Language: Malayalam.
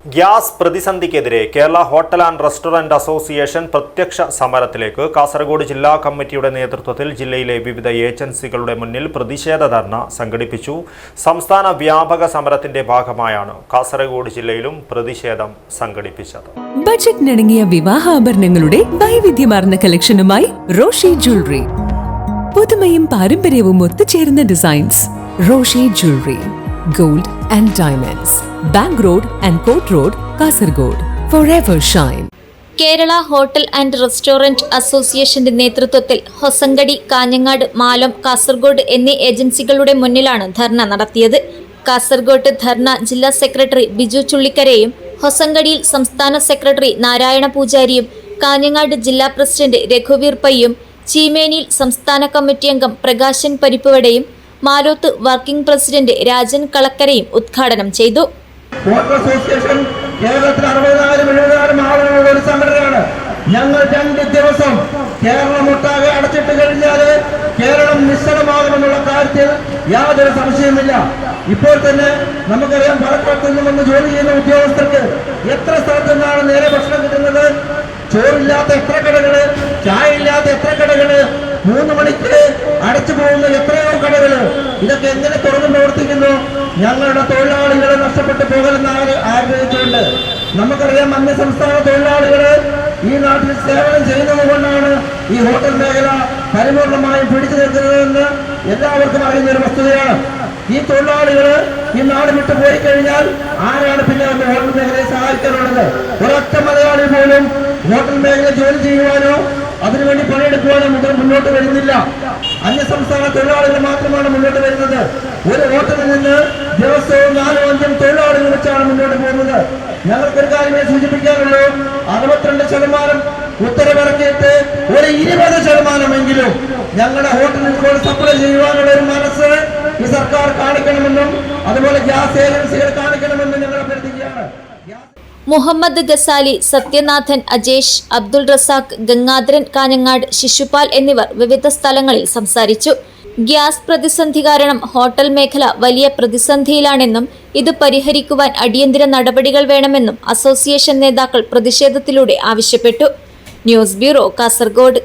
ഗ്യാസ് പ്രതിസന്ധിക്കെതിരെ Kerala hotel and restaurant association പ്രത്യക്ഷ സമരത്തിലേക്ക് കാസർഗോഡ് ജില്ലാ കമ്മിറ്റിയുടെ നേതൃത്വത്തിൽ ജില്ലയിലെ വിവിധ ഏജൻസികളുടെ മുന്നിൽ പ്രതിഷേധ ധർണ സംഘടിപ്പിച്ചു. സംസ്ഥാന വ്യാപക സമരത്തിന്റെ ഭാഗമായാണ് കാസർഗോഡ് ജില്ലയിലും പ്രതിഷേധം സംഘടിപ്പിച്ചത്. ബജറ്റിനിണങ്ങിയ വിവാഹാഭരണങ്ങളുടെ വൈവിധ്യമാർന്ന കളക്ഷനുമായി റോഷി ജ്വല്ലറി. പുതുമയും പാരമ്പര്യവും ഒത്തുചേരുന്ന designs. Roshi jewellery, gold and diamonds, bank road and court road, Kasaragod. Forever shine. Kerala hotel and restaurant അസോസിയേഷന്റെ നേതൃത്വത്തിൽ ഹൊസങ്കടി, കാഞ്ഞങ്ങാട്, മാലം, കാസർഗോഡ് എന്നീ ഏജൻസികളുടെ മുന്നിലാണ് ധർണ നടത്തിയത്. കാസർഗോഡ് ധർണ ജില്ലാ സെക്രട്ടറി ബിജു ചുള്ളിക്കരയും, ഹൊസങ്കടിയിൽ സംസ്ഥാന സെക്രട്ടറി നാരായണ പൂജാരിയും, കാഞ്ഞങ്ങാട് ജില്ലാ പ്രസിഡന്റ് രഘുവീർ പയ്യും, ചീമേനിയിൽ സംസ്ഥാന കമ്മിറ്റി അംഗം പ്രകാശൻ പരിപ്പുവടയും, മാലോത്ത് വർക്കിംഗ് പ്രസിഡന്റ് രാജൻ കളക്കരയും ഉദ്ഘാടനം ചെയ്തു. ഹോട്ടൽ അസോസിയേഷൻ കേരളത്തിൽ 60,000-70,000 ആളുകളുള്ള ഒരു സംഘടനയാണ്. ഞങ്ങൾ 2 ദിവസം കേരളമൊട്ടാകെ അടച്ചിട്ട് കഴിഞ്ഞാൽ കേരളം നിശ്ചലമാകുമെന്നുള്ള കാര്യത്തിൽ യാതൊരു സംശയമില്ല. ഇപ്പോൾ തന്നെ നമുക്കറിയാം, പാലക്കാട്ട് നിന്നും വന്ന് ജോലി ചെയ്യുന്ന ഉദ്യോഗസ്ഥർക്ക് എത്ര സ്ഥലത്തു നിന്നാണ് നേരെ ഭക്ഷണം കിട്ടുന്നത്. ചോറില്ലാത്ത എത്ര കടകള്, ചായ ഇല്ലാത്ത എത്ര കടകള്, 3 മണിക്ക് അടച്ചു പോകുന്ന എത്രയോ കടകള്. ഇതൊക്കെ എങ്ങനെ തുറന്നു പ്രവർത്തിക്കുന്നു? ഞങ്ങളുടെ തൊഴിലാളികളെ നഷ്ടപ്പെട്ടു പോകലെന്ന് ആഗ്രഹിച്ചുകൊണ്ട്. നമുക്കറിയാം, അന്യ സംസ്ഥാന തൊഴിലാളികള് ഈ നാട്ടിൽ സേവനം ചെയ്യുന്നത് കൊണ്ടാണ് ഈ ഹോട്ടൽ മേഖല പരിപൂർണമായും പിടിച്ചു നിൽക്കുന്നതെന്ന് എല്ലാവർക്കും അറിയുന്ന ഒരു വസ്തുതയാണ്. ഈ തൊഴിലാളികള് ഈ നാട് വിട്ടു പോയി കഴിഞ്ഞാൽ ആരാണ് പിന്നെ വന്ന് ഹോട്ടൽ മേഖലയെ സഹായിക്കാനുള്ളത്? ഒരൊറ്റ മലയാളി പോലും ഹോട്ടൽ മേഖല ജോലി ചെയ്യുവാനോ അതിനുവേണ്ടി പണിയെടുക്കുവാനോ മുന്നോട്ട് വരുന്നില്ല. അന്യസംസ്ഥാന തൊഴിലാളികൾ മാത്രമാണ് മുന്നോട്ട് വരുന്നത്. ഒരു ഹോട്ടലിൽ നിന്ന് ദിവസവും 4-5 തൊഴിലാളികൾ വെച്ചാണ് മുന്നോട്ട് പോകുന്നത്. ഞങ്ങൾക്കൊരു കാര്യമേ സൂചിപ്പിക്കാനുള്ളൂ. 62% ഉത്തരവിറക്കിയിട്ട് ഒരു 20% ഞങ്ങളുടെ ഹോട്ടലുകൾ സപ്ലൈ ചെയ്യുവാനുള്ള ഒരു മനസ്സ് ഈ സർക്കാർ കാണിക്കണമെന്നും അതുപോലെ ഗ്യാസ് ഏജൻസികൾ കാണിക്കണമെന്നും ഞങ്ങൾ അഭ്യർത്ഥിക്കുകയാണ്. മുഹമ്മദ് ഗസാലി, സത്യനാഥൻ, അജേഷ്, അബ്ദുൾ റസാഖ്, ഗംഗാധരൻ കാഞ്ഞങ്ങാട്, ശിശുപാൽ എന്നിവർ വിവിധ സ്ഥലങ്ങളിൽ സംസാരിച്ചു. ഗ്യാസ് പ്രതിസന്ധി കാരണം ഹോട്ടൽ മേഖല വലിയ പ്രതിസന്ധിയിലാണെന്നും ഇത് പരിഹരിക്കുവാൻ അടിയന്തര നടപടികൾ വേണമെന്നും അസോസിയേഷൻ നേതാക്കൾ പ്രതിഷേധത്തിലൂടെ ആവശ്യപ്പെട്ടു. News bureau, Kasaragod.